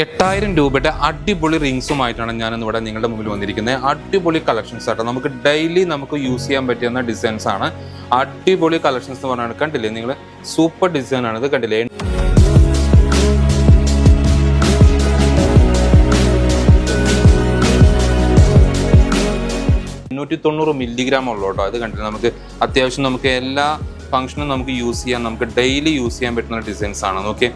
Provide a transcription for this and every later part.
8000 രൂപയുടെ അടിപൊളി റിങ്സുമായിട്ടാണ് ഞാൻ ഇവിടെ നിങ്ങളുടെ മുമ്പിൽ വന്നിരിക്കുന്നത്. അടിപൊളി കളക്ഷൻസ് ആട്ടോ, നമുക്ക് ഡെയിലി നമുക്ക് യൂസ് ചെയ്യാൻ പറ്റുന്ന ഡിസൈൻസ് ആണ്. അടിപൊളി കളക്ഷൻസ് എന്ന് പറഞ്ഞാൽ കണ്ടില്ലേ നിങ്ങൾ, സൂപ്പർ ഡിസൈൻ ആണ് ഇത്, കണ്ടില്ലേ. 890 മില്ലിഗ്രാം ഉള്ളൂ കേട്ടോ. അത് കണ്ടില്ല, നമുക്ക് അത്യാവശ്യം നമുക്ക് എല്ലാ ഫംഗ്ഷനും നമുക്ക് യൂസ് ചെയ്യാൻ, നമുക്ക് ഡെയിലി യൂസ് ചെയ്യാൻ പറ്റുന്ന ഡിസൈൻസ് ആണ്. നോക്കി,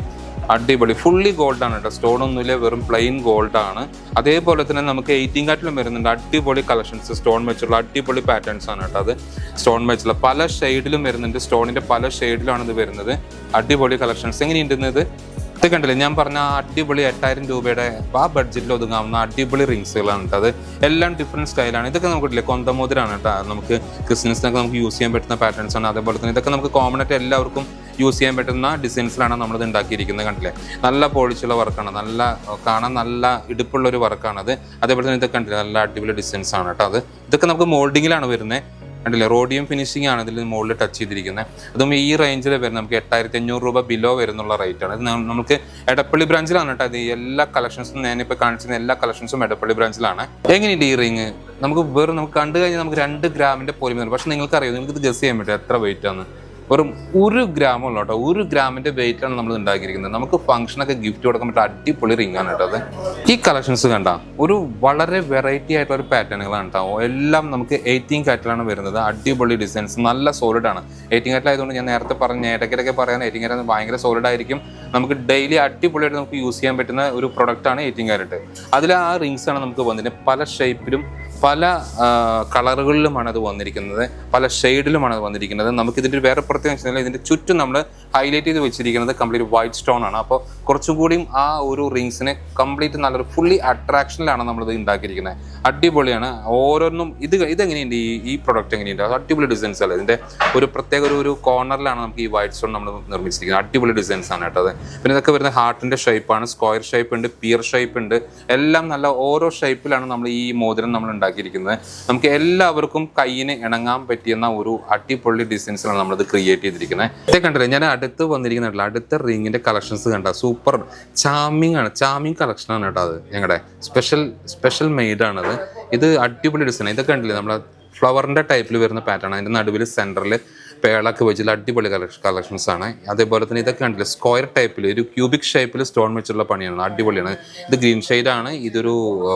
അടിപൊളി ഫുള്ളി ഗോൾഡ് ആണ് കേട്ടോ, സ്റ്റോൺ ഒന്നുമില്ല, വെറും പ്ലെയിൻ ഗോൾഡ് ആണ്. അതേപോലെ തന്നെ നമുക്ക് 18 കാറ്റിലും വരുന്നുണ്ട് അടിപൊളി കളക്ഷൻസ്, സ്റ്റോൺ വെച്ചുള്ള അടിപൊളി പാറ്റേൺസ് ആണ് കേട്ടോ. അത് സ്റ്റോൺ വെച്ചുള്ള പല ഷെയ്ഡിലും വരുന്നുണ്ട്, സ്റ്റോണിന്റെ പല ഷെയ്ഡിലാണ് ഇത് വരുന്നത്. അടിപൊളി കളക്ഷൻസ് എങ്ങനെയുണ്ടെന്നത് ഇത് കണ്ടില്ലേ. ഞാൻ പറഞ്ഞ അടിപൊളി 8000 രൂപയുടെ ആ ബഡ്ജറ്റിൽ ഒതുങ്ങാവുന്ന അടിപൊളി റിങ്സുകളാണ് കേട്ടോ. അത് എല്ലാം ഡിഫറെൻറ്റ് സ്റ്റൈലാണ്. ഇതൊക്കെ നമുക്ക് കൊന്തമോതിരാണ് കേട്ടോ, നമുക്ക് ക്രിസ്ത്യൻസിനൊക്കെ നമുക്ക് യൂസ് ചെയ്യാൻ പറ്റുന്ന പാറ്റേൺസ് ആണ്. അതേപോലെ തന്നെ ഇതൊക്കെ നമുക്ക് കോമൺ ആയിട്ട് എല്ലാവർക്കും യൂസ് ചെയ്യാൻ പറ്റുന്ന ഡിസൈൻസിലാണ് നമ്മളിത് ഉണ്ടാക്കിയിരിക്കുന്നത്. കണ്ടില്ലേ, നല്ല പോളിച്ചുള്ള വർക്കാണ്, നല്ല കാണാൻ നല്ല ഇടുപ്പുള്ളൊരു വർക്കാണത്. അതേപോലെ തന്നെ ഇതൊക്കെ കണ്ടില്ലേ, നല്ല അടിപൊളി ഡിസൈൻസ് ആണ് കേട്ടോ. ഇതൊക്കെ നമുക്ക് മോൾഡിങ്ങിലാണ് വരുന്നത്. കണ്ടില്ലേ, റോഡിയം ഫിനിഷിംഗ് ആണ് ഇതിൽ മുകളിൽ ടച്ച് ചെയ്തിരിക്കുന്നത്. അതും ഈ റേഞ്ചിൽ വരുന്നത് നമുക്ക് 8500 രൂപ ബിലോ വരുന്നുള്ള റേറ്റ് ആണ്. ഇത് നമുക്ക് എടപ്പള്ളി ബ്രാഞ്ചിലാണ് കേട്ടോ. ഇത് എല്ലാ കളക്ഷൻസും ഞാനിപ്പോൾ കാണിച്ചിരുന്ന എല്ലാ കളക്ഷൻസും എടപ്പള്ളി ബ്രാഞ്ചിലാണ്. എങ്ങനെയുണ്ട് ഈ റിങ്? നമുക്ക് നമുക്ക് കണ്ടു കഴിഞ്ഞാൽ നമുക്ക് 2 ഗ്രാമിന്റെ പോലും, പക്ഷെ നിങ്ങൾക്കറിയാം, നിങ്ങൾക്ക് ഇത് ഗസ് ചെയ്യാൻ പറ്റും എത്ര വെയിറ്റ് ആണ്. വെറും 1 ഗ്രാമുള്ള കേട്ടോ, 1 ഗ്രാമിന്റെ വെയിറ്റാണ് നമ്മൾ ഉണ്ടാക്കിയിരിക്കുന്നത്. നമുക്ക് ഫംഗ്ഷനൊക്കെ ഗിഫ്റ്റ് കൊടുക്കാൻ പറ്റുന്ന അടിപൊളി റിംഗ് ആണ് കേട്ടോ. അത് ഈ കളക്ഷൻസ് കണ്ട ഒരു വളരെ വെറൈറ്റി ആയിട്ടുള്ള ഒരു പാറ്റേണുകളാണ് കേട്ടോ. എല്ലാം നമുക്ക് 18 കാറ്റിലാണ് വരുന്നത്. അടിപൊളി ഡിസൈൻസ്, നല്ല സോളിഡ് ആണ്. 18 കാറ്റിലായതുകൊണ്ട് ഞാൻ നേരത്തെ പറഞ്ഞ ഇടയ്ക്കിടയ്ക്ക് പറയാൻ 18 കാറ്റ് ഭയങ്കര സോളിഡ് ആയിരിക്കും. നമുക്ക് ഡെയിലി അടിപൊളിയായിട്ട് നമുക്ക് യൂസ് ചെയ്യാൻ പറ്റുന്ന ഒരു പ്രൊഡക്റ്റ് ആണ് 18 കാരറ്റ്. അതിൽ ആ റിങ്സ് ആണ് നമുക്ക് വന്നിട്ട് പല ഷേപ്പിലും പല കളറുകളിലുമാണ് അത് വന്നിരിക്കുന്നത്, പല ഷെയ്ഡിലുമാണ് അത് വന്നിരിക്കുന്നത്. നമുക്കിതിൻ്റെ വേറെ പ്രത്യേകം വെച്ചാൽ ഇതിൻ്റെ ചുറ്റും നമ്മൾ ഹൈലൈറ്റ് ചെയ്ത് വെച്ചിരിക്കുന്നത് കംപ്ലീറ്റ് വൈറ്റ് സ്റ്റോൺ ആണ്. അപ്പോൾ കുറച്ചും കൂടിയും ആ ഒരു റിങ്സിനെ കംപ്ലീറ്റ് നല്ലൊരു ഫുള്ളി അട്രാക്ഷനിലാണ് നമ്മളിത് ഉണ്ടാക്കിയിരിക്കുന്നത്. അടിപൊളിയാണ് ഓരോന്നും. ഇതെങ്ങനെയുണ്ട് ഈ പ്രൊഡക്റ്റ് എങ്ങനെയുണ്ട്? അടിപൊളി ഡിസൈൻസ് അല്ലേ. ഇതിൻ്റെ ഒരു പ്രത്യേക ഒരു കോർണറിലാണ് നമുക്ക് ഈ വൈറ്റ് സ്റ്റോൺ നമ്മൾ നിർമ്മിച്ചിരിക്കുന്നത്. അടിപൊളി ഡിസൈൻസ് ആണ് കേട്ടോ. പിന്നെ ഇതൊക്കെ വരുന്ന ഹാർട്ടിൻ്റെ ഷേപ്പാണ്, സ്ക്വയർ ഷേപ്പ് ഉണ്ട്, പിയർ ഷേപ്പ് ഉണ്ട്, എല്ലാം നല്ല ഓരോ ഷേപ്പിലാണ് നമ്മൾ ഈ മോതിരം നമ്മൾ ഉണ്ടാക്കിയിരിക്കുന്നത്. നമുക്ക് എല്ലാവർക്കും കയ്യിന് ഇണങ്ങാൻ പറ്റിയെന്ന ഒരു അടിപൊളി ഡിസൈൻസിലാണ് നമ്മളിത് ക്രിയേറ്റ് ചെയ്തിരിക്കുന്നത്. ഇതേ കണ്ടില്ലേ, ഞാൻ അടുത്ത് വന്നിരിക്കുന്നില്ല, അടുത്ത റിങ്ങിന്റെ കളക്ഷൻസ് കണ്ട സൂപ്പർ ചാമിങ് ആണ്, ചാമിങ് കളക്ഷൻ ആണ് കേട്ടോ. അത് ഞങ്ങളുടെ സ്പെഷ്യൽ മെയ്ഡ് ആണത്. ഇത് അടിപൊളി ഡിസൈൻ. ഇതൊക്കെ കണ്ടില്ലേ, നമ്മളെ ഫ്ലവറിന്റെ ടൈപ്പിൽ വരുന്ന പാറ്റേൺ. അതിന്റെ നടുവിൽ സെന്ററിൽ പേളൊക്കെ വെച്ചിട്ടുള്ള അടിപൊളി കളക്ഷൻസ് ആണ്. അതേപോലെ തന്നെ ഇതൊക്കെ കണ്ടില്ലേ, സ്ക്വയർ ടൈപ്പിൽ ഒരു ക്യൂബിക് ഷേപ്പിൽ സ്റ്റോൺ വെച്ചുള്ള പണിയാണ്, അടിപൊളിയാണ്. ഇത് ഗ്രീൻ ഷെയ്ഡാണ്, ഇതൊരു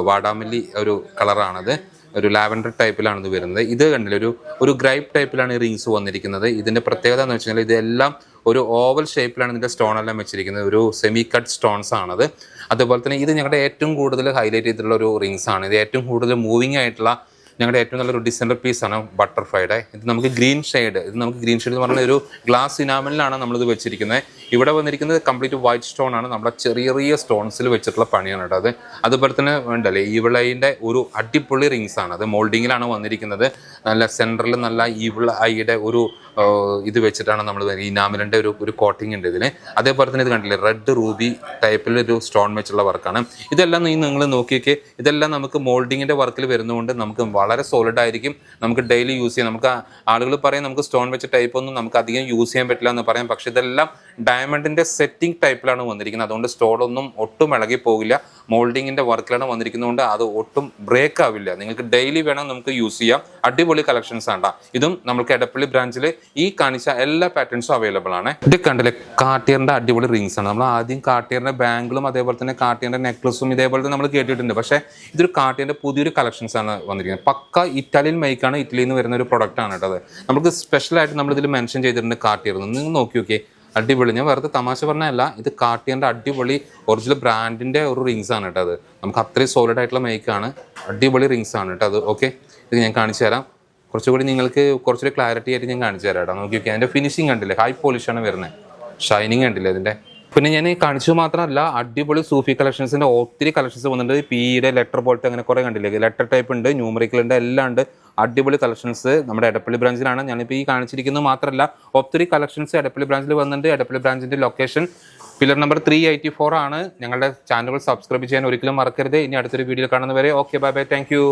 വാടാമല്ലി ഒരു കളറാണത്, ഒരു ലാവൻഡർ ടൈപ്പിലാണ് ഇത് വരുന്നത്. ഇത് കണ്ടില്ല, ഒരു ഗ്രൈപ്പ് ടൈപ്പിലാണ് ഈ റിങ്സ് വന്നിരിക്കുന്നത്. ഇതിന്റെ പ്രത്യേകത എന്ന് വെച്ച് കഴിഞ്ഞാൽ ഇതെല്ലാം ഒരു ഓവൽ ഷേപ്പിലാണ് ഇതിന്റെ സ്റ്റോൺ എല്ലാം വെച്ചിരിക്കുന്നത്. ഒരു സെമി കട്ട് സ്റ്റോൺസ് ആണത്. അതുപോലെ തന്നെ ഇത് ഞങ്ങളുടെ ഏറ്റവും കൂടുതൽ ഹൈലൈറ്റ് ചെയ്തിട്ടുള്ള ഒരു റിങ്സ് ആണ്. ഇത് ഏറ്റവും കൂടുതൽ മൂവിങ് ആയിട്ടുള്ള ഞങ്ങളുടെ ഏറ്റവും നല്ലൊരു ഡിസൈനർ പീസാണ് ബട്ടർഫ്ലൈയുടെ. ഇത് നമുക്ക് ഗ്രീൻ ഷെയ്ഡ് എന്ന് പറഞ്ഞ ഒരു ഗ്ലാസ് ഇനാമലിലാണ് നമ്മളിത് വെച്ചിരിക്കുന്നത്. ഇവിടെ വന്നിരിക്കുന്നത് കംപ്ലീറ്റ് വൈറ്റ് സ്റ്റോൺ ആണ്, നമ്മുടെ ചെറിയ സ്റ്റോൺസിൽ വെച്ചിട്ടുള്ള പണിയാണ് കേട്ടോ. അതുപോലെ തന്നെ വേണ്ടല്ലേ, ഈവിളൈൻ്റെ ഒരു അടിപൊളി റിങ്സ് ആണ്. അത് മോൾഡിങ്ങിലാണ് വന്നിരിക്കുന്നത്. നല്ല സെൻറ്ററിൽ നല്ല ഈവിൾ ഐയുടെ ഒരു ഇത് വെച്ചിട്ടാണ് നമ്മൾ ഇനാമലിൻ്റെ ഒരു കോട്ടിങ് ഉണ്ട് ഇതിന്. അതേപോലെ തന്നെ ഇത് കണ്ടില്ലേ, റെഡ് റൂബി ടൈപ്പിൽ ഒരു സ്റ്റോൺ വെച്ചുള്ള വർക്കാണ്. ഇതെല്ലാം നിങ്ങൾ നോക്കിയൊക്കെ, ഇതെല്ലാം നമുക്ക് മോൾഡിങ്ങിൻ്റെ വർക്കിൽ വരുന്നതുകൊണ്ട് നമുക്ക് വളരെ സോളിഡ് ആയിരിക്കും, നമുക്ക് ഡെയിലി യൂസ് ചെയ്യാം. നമുക്ക് ആളുകൾ പറയും നമുക്ക് സ്റ്റോൺ വെച്ച ടൈപ്പ് ഒന്നും നമുക്ക് അധികം യൂസ് ചെയ്യാൻ പറ്റില്ല എന്ന് പറയാം. പക്ഷെ ഇതെല്ലാം ഡയമണ്ടിന്റെ സെറ്റിംഗ് ടൈപ്പിലാണ് വന്നിരിക്കുന്നത്. അതുകൊണ്ട് സ്റ്റോണൊന്നും ഒട്ടും ഇളകി പോകില്ല. മോൾഡിങ്ങിന്റെ വർക്കിലാണ് വന്നിരിക്കുന്നതുകൊണ്ട് അത് ഒട്ടും ബ്രേക്ക് ആവില്ല. നിങ്ങൾക്ക് ഡെയിലി വേണം നമുക്ക് യൂസ് ചെയ്യാം. അടിപൊളി കളക്ഷൻസ് ആണ്. ഇതും നമുക്ക് എടപ്പള്ളി ബ്രാഞ്ചിൽ ഈ കാണിച്ച എല്ലാ പാറ്റേൺസും അവൈലബിൾ ആണ്. ഇത് കണ്ടില്ലേ, കാർട്ടിയറിന്റെ അടിപൊളി റിങ്സ് ആണ്. നമ്മൾ ആദ്യം കാർട്ടിയറിന്റെ ബാംഗിളും അതേപോലെ തന്നെ കാർട്ടിയറിന്റെ നെക്ലസും ഇതേപോലെ തന്നെ നമ്മൾ കേട്ടിട്ടുണ്ട്. പക്ഷേ ഇതൊരു കാർട്ടിയറിന്റെ പുതിയൊരു കളക്ഷൻസ് ആണ് വന്നിരിക്കുന്നത്. പക്ക ഇറ്റാലിയൻ മൈക്കാണ്, ഇറ്റലിയിൽ നിന്ന് വരുന്ന ഒരു പ്രൊഡക്റ്റ് ആണ് കേട്ടോ. നമുക്ക് സ്പെഷ്യലായിട്ട് നമ്മളിതിൽ മെൻഷൻ ചെയ്തിട്ടുണ്ട് കാർട്ടിയർ. നിങ്ങൾ നോക്കി നോക്കിയേ, അടിപൊളി. ഞാൻ വെറുതെ തമാശ പറഞ്ഞതല്ല, ഇത് കാർട്ടിയറിന്റെ അടിപൊളി ഒറിജിനൽ ബ്രാൻഡിന്റെ ഒരു റിങ്സ് ആണ് കേട്ടോ. അത് നമുക്ക് അത്രയും സോളിഡ് ആയിട്ടുള്ള മൈക്കാണ്, അടിപൊളി റിങ്സ് ആണ് കേട്ടോ. അത് ഓക്കെ, ഇത് ഞാൻ കാണിച്ചു തരാം. കുറച്ചുകൂടി നിങ്ങൾക്ക് കുറച്ചുകൂടി ക്ലാരിറ്റി ആയിട്ട് ഞാൻ കാണിച്ചു തരാം കേട്ടോ. നോക്കി നോക്കി, അതിന്റെ ഫിനിഷിംഗ് കണ്ടില്ലേ, ഹൈ പോളിഷാണ് വരുന്നത്, ഷൈനിങ് കണ്ടില്ലേ ഇതിന്റെ. പിന്നെ ഞാൻ കാണിച്ചു മാത്രമല്ല, അടിപൊളി സൂഫി കളക്ഷൻസിന്റെ ഒത്തിരി കളക്ഷൻസ് വന്നിട്ടുണ്ട്. പിയുടെ ലെറ്റർ പോലത്തെ അങ്ങനെ കുറെ കണ്ടില്ലേ, ലെറ്റർ ടൈപ്പ് ഉണ്ട്, ന്യൂമറിക്കൽ ഉണ്ട്, എല്ലാം ഉണ്ട്. അടിപൊളി കളക്ഷൻസ് നമ്മുടെ എടപ്പള്ളി ബ്രാഞ്ചിലാണ്. ഞാനിപ്പോൾ ഈ കാണിച്ചിരിക്കുന്നത് മാത്രമല്ല, ഒത്തിരി കളക്ഷൻസ് എടപ്പള്ളി ബ്രാഞ്ചിൽ വന്നിട്ടുണ്ട്. എടപ്പള്ളി ബ്രാഞ്ചിന്റെ ലൊക്കേഷൻ പില്ലർ നമ്പർ 384 ആണ്. ഞങ്ങളുടെ ചാനലുകൾ സബ്സ്ക്രൈബ് ചെയ്യാൻ ഒരിക്കലും മറക്കരുത്. ഇനി അടുത്തൊരു വീഡിയോ കാണുന്നവരെ okay, bye bye, thank you.